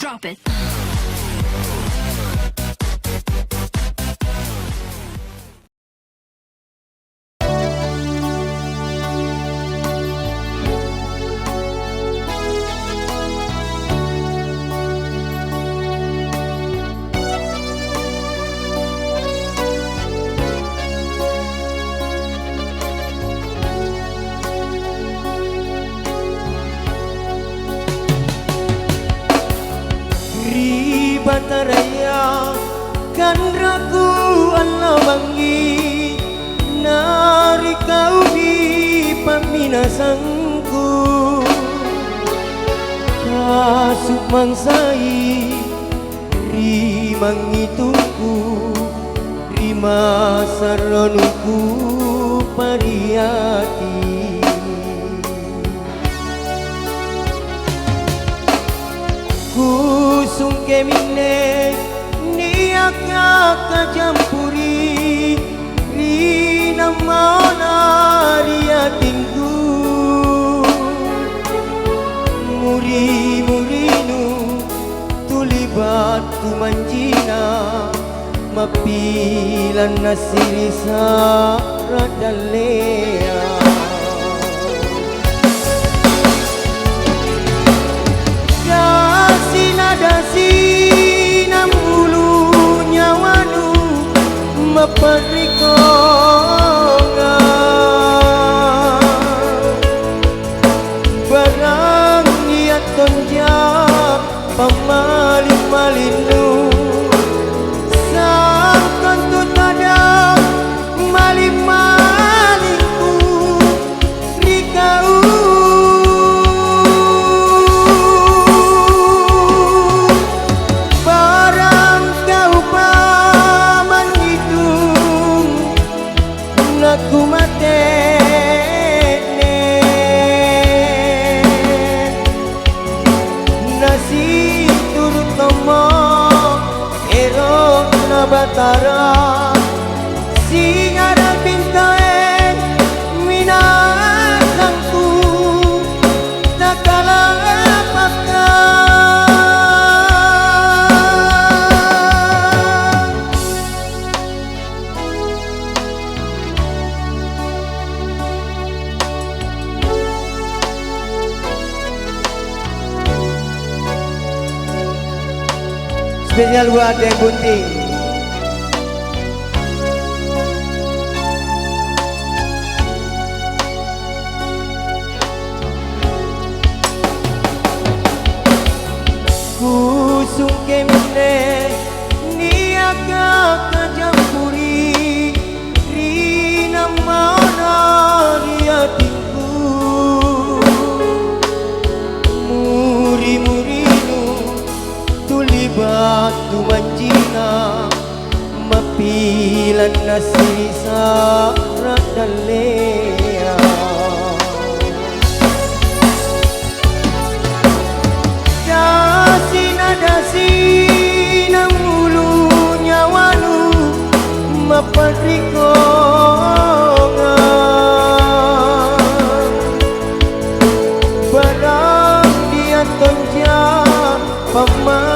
Drop it. Bataraya kan ragu Allah bangi nari kau di paminasangku kasuk mangsai rimang ituku rima saronuku pariati kusung kemine niaka kajampuri rina maona riatingku muri-murinu tulibat tumanjina mapilan nasirisa radalea Dasi nambulu nyawanu maparikonga barang niat tonja pamalin-malinu sang kentut ada malin-malinku rikau aku matene nasi turut tomo ero nabatara singara pintae minasangku takala spesial buat Deng Bunting. Kusung kemine niaga kajampuri rina maona riatingku muri-murinu batu manjina mapilan nasisa radalea dasi namulu nyawanu maparikonga barang dia tonja pama